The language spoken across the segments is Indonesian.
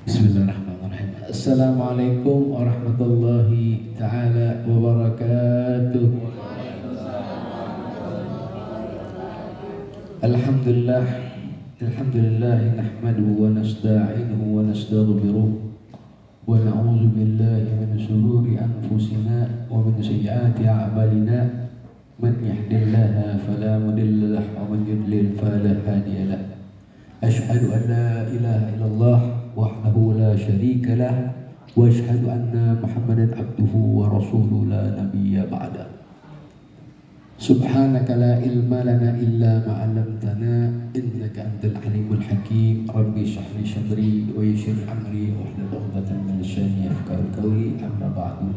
Bismillahirrahmanirrahim. Assalamualaikum warahmatullahi taala wabarakatuh. Alhamdulillah, alhamdulillah nahmaduhu wa nasta'inuhu wa nastaghfiruh wa na'udzu billahi min shururi anfusina wa min sayyiati a'malina. Man yahdihillahu fala mudilla lahu wa man yudlil fala hadiya lahu. Asyhadu an la ilaha illallah wahdahu la syarika lah wa asyhadu anna Muhammadan abduhu wa rasuluhu la nabiyya ba'da. Subhanaka la ilma lana illa ma 'allamtana innaka antal alimul hakim. Rabbi shrah li sadri wa yassir amri wahlul 'uqdatam min lisani yafqahu qawli. Amma ba'du.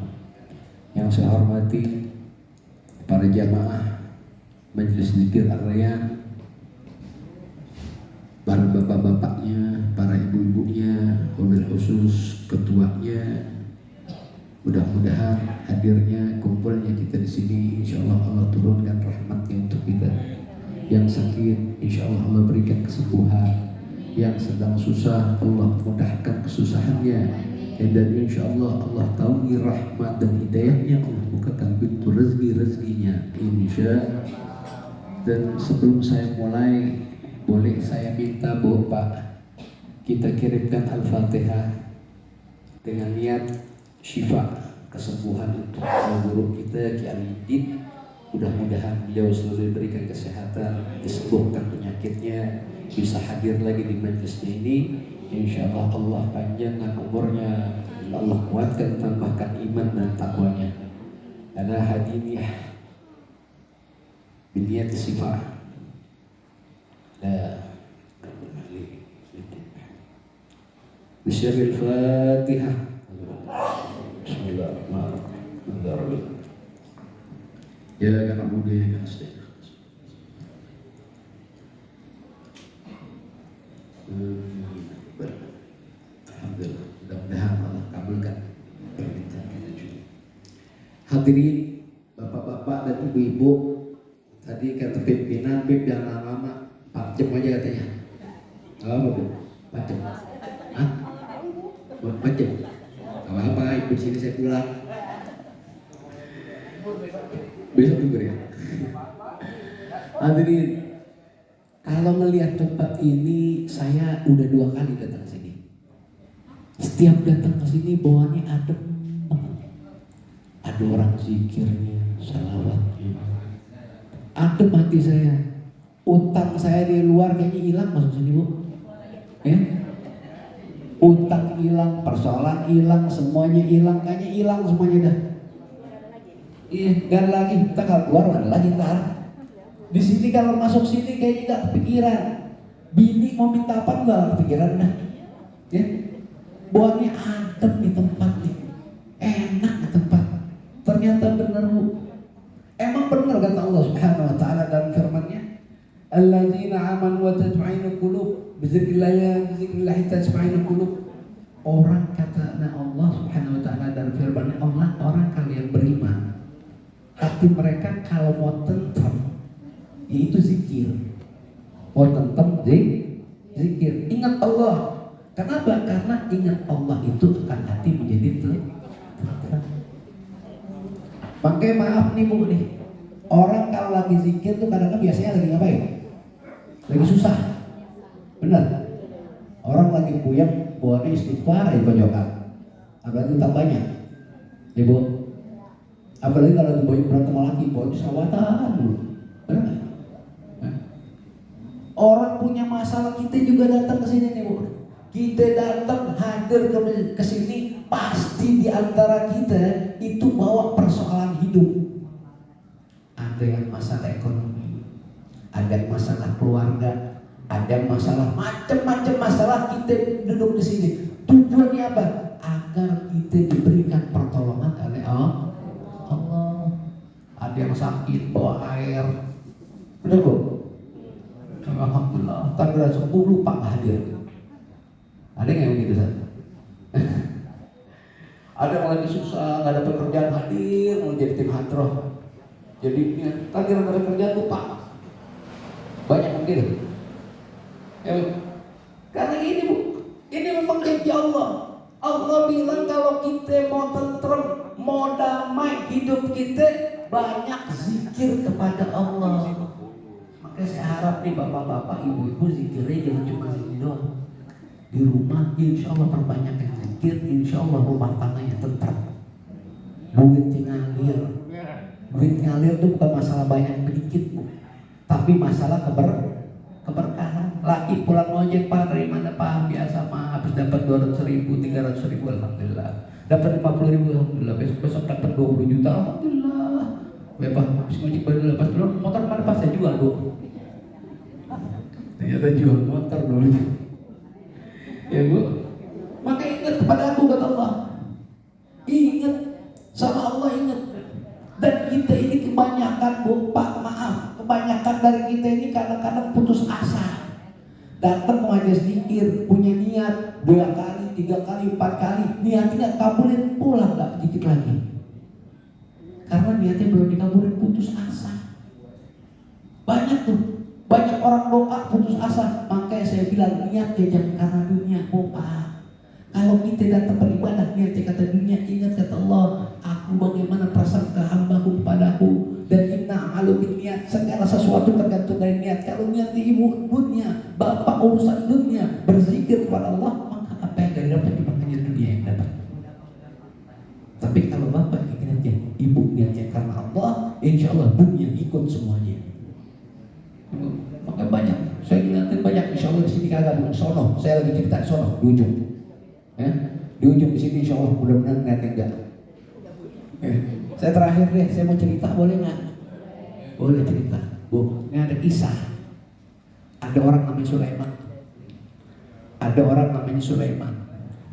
Yang saya hormati para jamaah Majelis Zikir Ar-Rayyan, para bapak-bapaknya, para ibu-ibunya, wabil khusus ketuanya. Mudah-mudahan hadirnya, kumpulnya kita di sini, insya Allah Allah turunkan rahmatnya untuk kita. Yang sakit, insya Allah Allah berikan kesembuhan. Yang sedang susah, Allah mudahkan kesusahannya. Dan insya Allah Allah taungi rahmat dan hidayahnya, Allah bukakan pintu rezeki-rezekinya, insya. Dan sebelum saya mulai, boleh saya minta Bapak kita kirimkan Al-Fatihah dengan niat syifa, kesembuhan untuk guru kita Ki Alidin. Mudah-mudahan beliau selalu diberikan kesehatan, disembuhkan penyakitnya, bisa hadir lagi di majelisnya ini. Insya Allah Allah panjangkan umurnya, Allah kuatkan, tambahkan iman dan takwanya. Ana hadiniyah biniyat sifah. Bismillahirrahmanirrahim. Al-Fatihah. Bismillahirrahmanirrahim. Ya kana mudi ya kana. Alhamdulillah, mudah-mudahan Allah kabulkan permintaan kita juga. Hadirin bapak-bapak dan ibu-ibu, tadi kata pimpinan BEM jangan lama-lama, 4 jam aja katanya. Apa Bu? 4 jam? Hah? 4 jam? Apa-apa, ibu sini saya pulang. Besok juga ya. Hadirin, kalau melihat tempat ini, saya udah 2 kali datang ke sini. Setiap datang ke sini bawaannya adem banget. Ada orang zikirnya, salawatnya. Adem hati saya. Utang saya di luar kayaknya hilang masuk sini Bu. Ya? Utang hilang, persoalan hilang, semuanya hilang, kayaknya hilang semuanya dah. Iya, gak ada lagi. Kita kalau keluar ada lagi ntar. Di sini kalau masuk sini kayaknya gak kepikiran. Bini mau minta apa gak kepikiran dah. Ya? Bawaannya adem di tempat nih. Enak di tempat. Ternyata benar Bu. Emang benar kata Allah Subhanahu wa taala dalam firman-Nya, alladzina amanu wa tatma'innu qulub bizikrillah tatma'innu qulub. Orang kata Allah Subhanahu wa taala dalam firman-Nya, Allah, orang kalian beriman, hati mereka kalau mau tentrem yaitu zikir. Mau tentrem zikir, ingat Allah. Kenapa? Karena ingat Allah itu akan hati menjadi tentrem. Pakai maaf nih Bu nih, orang kalau lagi zikir tuh kadang-kadang biasanya lagi ngapain? Lagi susah, benar? Orang lagi puyeng, buatnya istighfar di pojokan, apalagi tak banyak, ya Bu. Apalagi kalau diboyong berantem lagi, buatnya sawatan dulu, benar nggak? Orang punya masalah, kita juga datang ke sini nih Bu. Kita datang hadir ke sini, pasti di antara kita itu bawa persoalan hidup. Ada yang masalah ekonomi, ada yang masalah keluarga, ada yang masalah macam-macam masalah. Kita duduk di sini. Tujuannya apa? Agar kita diberikan pertolongan oleh Allah. Ada yang sakit bawa air, benar Bu? Alhamdulillah. Tanggal 10 Pak hadir. Ada yang begitu saja. Ada yang lagi susah, nggak ada pekerjaan, hadir mau jadi tim hadroh. Jadi tanggal ada kerjaan lupa. Banyak yang gitu. Karena ini Bu, ini memang janji Allah. Allah bilang kalau kita mau tentrem, mau damai hidup kita, banyak zikir kepada Allah. Makanya saya harap nih bapak-bapak, ibu-ibu zikirnya jangan cuma zikir doang. Di rumah insya Allah perbanyak yang zikir, insya Allah rumah tangganya tentrem. Duit ngalir. Duit ngalir itu bukan masalah banyak sedikit, Bu, tapi masalah keberkahan. Laki pulang ngojek, Pak dari mana Pak? Biasa mah habis dapat 200.000, 300.000, alhamdulillah. Dapat 50.000, alhamdulillah. Besok dapat 20 juta, alhamdulillah. Bapak habis ngojek baru lepas dulu, motor mana Pak? Saya jual dulu. Ternyata jual motor dulu. Ya Bu, maka ingat kepada aku, kata Allah. Ingat sama Allah, ingat. Dan kita ini kebanyakan, Bu, Pak, maaf, kebanyakan dari kita ini kadang-kadang putus asa. Datang ke majelis zikir, punya niat 2 kali, 3 kali, 4 kali, niatnya kabulin, pulang gak sedikit lagi. Karena niatnya belum dikabulin, putus asa. Banyak tuh, banyak orang doa putus asa. Makanya saya bilang niatnya jangan karena dunia, Pak. Kalau kita datang beribadah niatnya kata dunia, ingat kata Allah, aku bagaimana prasangka hambaku kepadaku, dan inna amalu niat, segala sesuatu tergantung dari niat. Kalau niat di ibu dunia, bapak urusan dunia, berzikir kepada Allah, maka apa yang dari dapat makanya dunia yang dapat. Tapi kalau bapak niatnya, ibu niatnya karena Allah, insya Allah dunia ikut semuanya. Maka banyak, saya lihatin banyak, insya Allah di sini kagak bukan sono, saya lagi cerita sono, di ujung. Ya, di ujung di sini insya Allah mudah-mudahan niatnya enggak. Saya terakhir deh, saya mau cerita, boleh nggak? Boleh cerita, Bu. Ini ada kisah. Ada orang namanya Sulaiman. Ada orang namanya Sulaiman.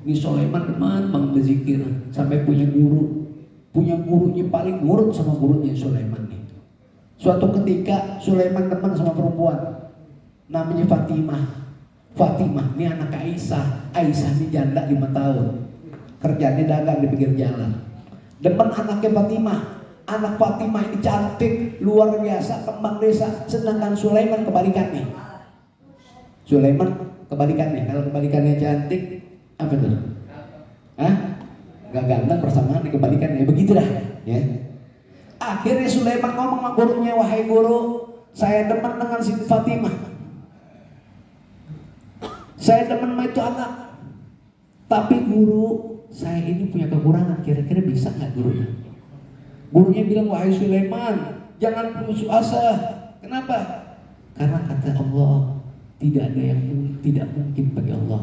Ini Sulaiman teman berzikir sampai punya guru. Punya gurunya paling nurut sama gurunya Sulaiman nih. Suatu ketika Sulaiman teman sama perempuan namanya Fatimah. Fatimah ini anak Aisyah. Aisyah ini janda 5 tahun. Kerjanya dagang di pinggir jalan. Demen anaknya Fatimah. Anak Fatimah ini cantik, luar biasa, kembang desa. Sedangkan Sulaiman kebalikannya. Sulaiman kebalikannya. Kalau kebalikannya cantik, apa tuh? Hah? Gak ganteng persamaan kebalikannya. Begitu dah. Ya. Akhirnya Sulaiman ngomong sama gurunya, wahai guru, saya demen dengan Siti Fatimah. Saya demen sama itu anak. Tapi guru, saya ini punya kekurangan, kira-kira bisa nggak gurunya? Gurunya bilang, wahai Sulaiman, jangan putus asa. Kenapa? Karena kata Allah, tidak ada yang tidak mungkin bagi Allah.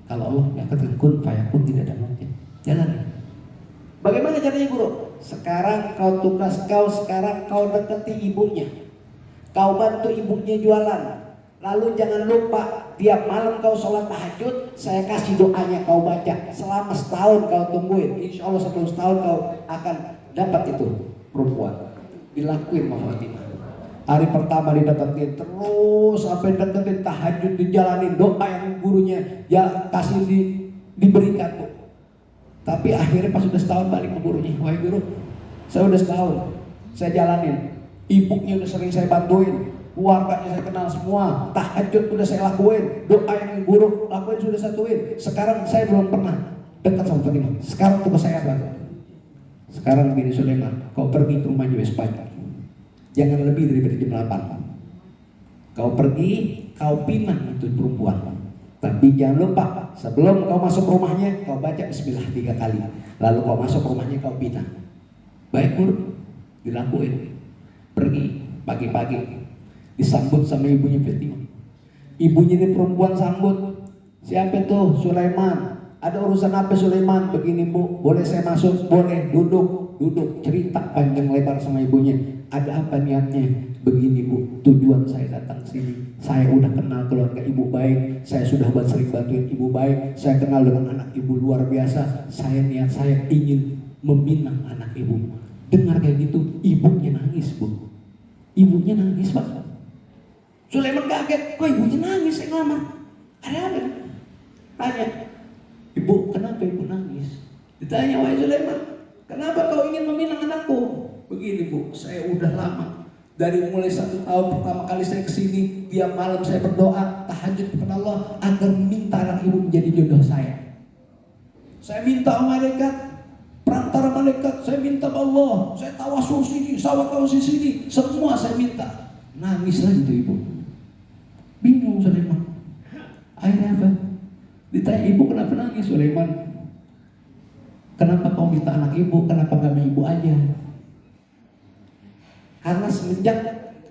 Kalau Allah menyatakan kun fayakun, tidak ada mungkin. Jalan. Bagaimana caranya guru? Sekarang sekarang kau dekati ibunya. Kau bantu ibunya jualan. Lalu jangan lupa tiap malam kau sholat tahajud, saya kasih doanya kau baca. Selama setahun kau tungguin, insya Allah sebelum setahun kau akan dapat itu perempuan. Dilakuin sama Fatimah. Hari pertama dideketin, terus sampai deketin tahajud, dijalanin doa yang gurunya ya kasih diberikan tuh. Tapi akhirnya pas sudah setahun balik ke gurunya, wahai guru, saya udah setahun, saya jalanin. Ibunya udah sering saya bantuin. Keluarganya saya kenal semua, tahajud udah saya lakuin, doa yang guru lakuin sudah satuin. Sekarang saya belum pernah dekat sama Fatimah. Sekarang tugas saya apa? Sekarang gini Sulaiman, kau pergi ke rumahnya besok pagi. Jangan lebih dari jam 8. Kau pergi, kau pinang itu perempuan. Tapi jangan lupa, sebelum kau masuk rumahnya, kau baca bismillah 3 kali. Lalu kau masuk rumahnya, kau pinang. Baik guru, dilakuin. Pergi pagi-pagi. Disambut sama ibunya Fatimah. Ibunya ini perempuan sambut. Siapa tuh? Sulaiman. Ada urusan apa Sulaiman? Begini Bu, boleh saya masuk? Boleh, duduk. Cerita panjang lebar sama ibunya. Ada apa niatnya? Begini Bu, tujuan saya datang sini. Saya udah kenal keluarga ibu baik. Saya sudah sering bantuin ibu baik. Saya kenal dengan anak ibu luar biasa. Saya ingin meminang anak ibu. Dengar kayak gitu, ibunya nangis Bu. Ibunya nangis Pak. Sulaiman kaget, kok ibunya nangis, saya ngelamar. Ada apa? Tanya, ibu kenapa ibu nangis? Ditanya, wahai Sulaiman, kenapa kau ingin meminang anakku? Begini Bu, saya udah lama. Dari mulai 1 tahun pertama kali saya kesini, tiap malam saya berdoa, tahajud kepada Allah agar meminta anak ibu menjadi jodoh saya. saya minta malaikat, perantara malaikat, saya minta Allah, saya tawasul sini, saya tawasul sini, semua saya minta. Nangis lagi tuh ibu. Bingung Sulaiman. Akhirnya apa? Ditanya, ibu kenapa nangis Sulaiman? Kenapa kau minta anak ibu? Kenapa gak ibu aja? Karena semenjak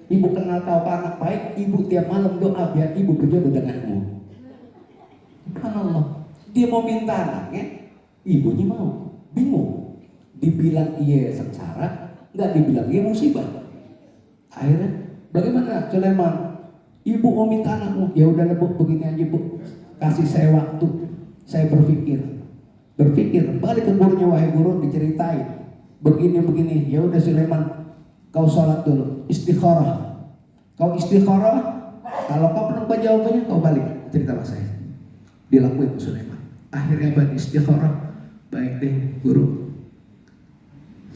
ibu kenal kau anak baik, ibu tiap malam doa biar ibu berjodoh denganmu. Subhanallah. Dia mau minta anaknya, ibunya mau. Bingung. Dibilang iya sengsara, nggak dibilang iya musibah. Akhirnya, bagaimana Sulaiman? Ibu mau minta anakmu, ya udah Bu, begini aja Bu, kasih saya waktu, saya berpikir, balik ke gurunya, wahai guru, diceritain, begini, ya udah Sulaiman, kau sholat dulu, istikharah, kau istikharah, kalau kau belum tahu jawabannya, kau balik cerita sama saya, dilakuin Sulaiman. Akhirnya apa? Istikharah, baik deh guru,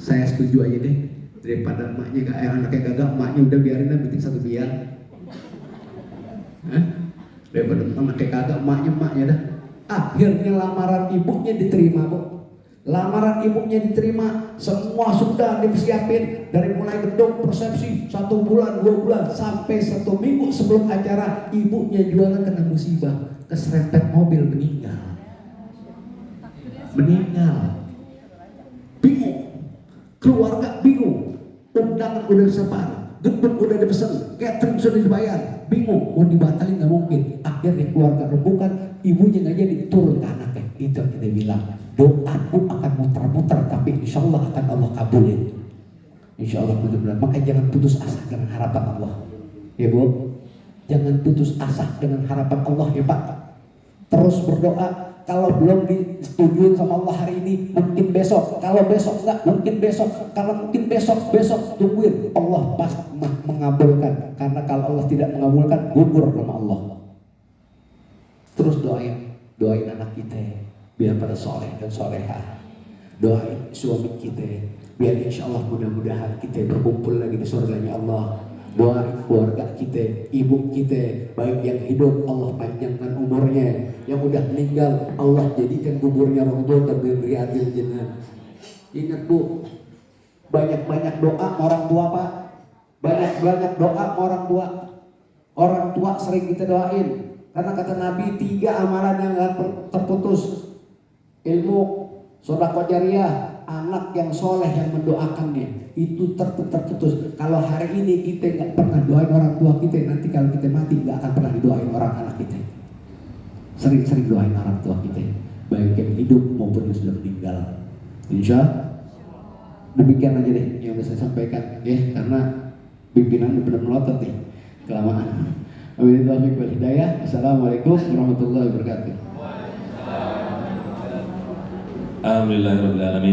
saya setuju aja deh, daripada emaknya anaknya gagal, emaknya udah biarin lah, penting satu biar. Daripada anaknya kagak, emaknya dah. Akhirnya lamaran ibunya diterima Bu. Lamaran ibunya diterima, semua sudah disiapin, dari mulai gedung persepsi 1 bulan, 2 bulan, sampai 1 minggu sebelum acara, ibunya jualan kena musibah, keserempet mobil, meninggal. Bingung, keluarga bingung, undangan udah disebar, gedung udah dipesan, catering sudah dibayar, bingung, mau dibatalin nggak mungkin. Akhirnya keluarga rembukan, ibunya nggak jadi, turun ke anaknya. Itu yang kita bilang, doaku akan muter-muter, tapi insya Allah akan Allah kabulin. Insya Allah benar-benar. Maka jangan putus asa dengan harapan Allah, ya Bu. Jangan putus asa dengan harapan Allah ya Pak. Terus berdoa. Kalau belum disetujuin sama Allah hari ini, mungkin besok. Kalau besok enggak, mungkin besok. Kalau mungkin besok tungguin. Allah pasti mengabulkan. Karena kalau Allah tidak mengabulkan, gugur nama Allah. Terus doain anak kita biar pada soleh dan soleha. Doain suami kita biar insya Allah mudah-mudahan kita berkumpul lagi di surganya Allah. Doain keluarga kita, ibu kita, baik yang hidup Allah panjangkan umurnya, yang udah meninggal Allah jadikan kuburnya rawdhatan min riyadil jannah. Ingat Bu, banyak-banyak doa orang tua Pak, banyak-banyak doa orang tua. Orang tua sering kita doain, karena kata Nabi 3 amalan yang gak terputus: ilmu, sedekah jariyah, anak yang soleh yang mendoakannya. Itu terputus. Kalau hari ini kita nggak pernah doain orang tua kita, nanti kalau kita mati nggak akan pernah didoain orang anak kita. Sering-sering doain orang tua kita, baik yang hidup maupun yang sudah meninggal. Insya demikian aja deh yang bisa saya sampaikan, ya, karena pimpinan benar melotot nih kelamaan. Wabillahi taufiq wal hidayah. Assalamualaikum warahmatullahi wabarakatuh. Alhamdulillahirabbil alamin.